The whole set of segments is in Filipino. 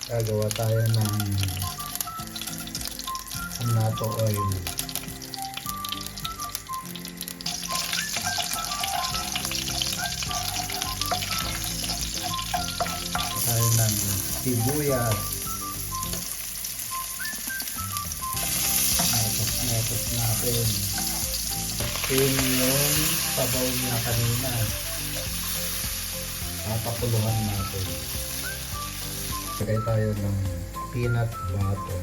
Gagawa tayo ng annatto oil. Tayo ng sibuyas. Netos natin. Yun yung sabaw niya kanina. Papakuluhan natin. Lagay tayo ng peanut butter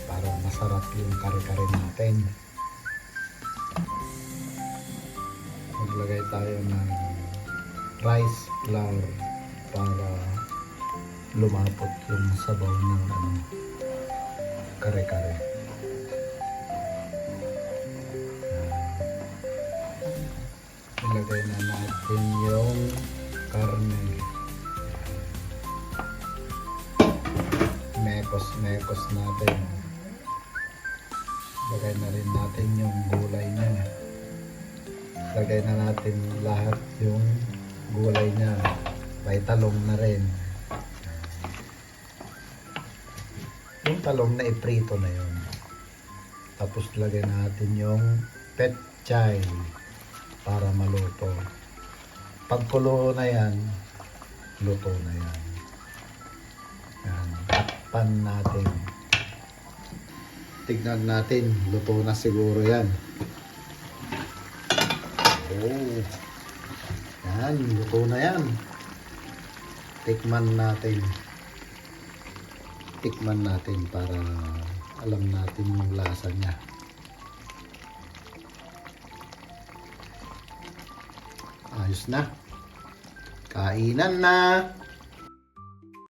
para masarap yung kare-kare natin. Maglagay tayo ng rice flour para lumapot yung sabaw ng kare-kare. Ilagay na natin yung karne. Mekos natin. Lagay na rin natin yung gulay niya. Lagay na natin lahat yung gulay niya. May talong na rin. Yung talong na iprito na yun. Tapos lagay natin yung petchay para maluto. Pagkulo na yan, luto na yan. Yan. Takpan natin. Tignan natin, luto na siguro yan. Oh. Yan, luto na yan. Tikman natin. Tikman natin para alam natin yung lasa niya. Ayos na. Kainan na.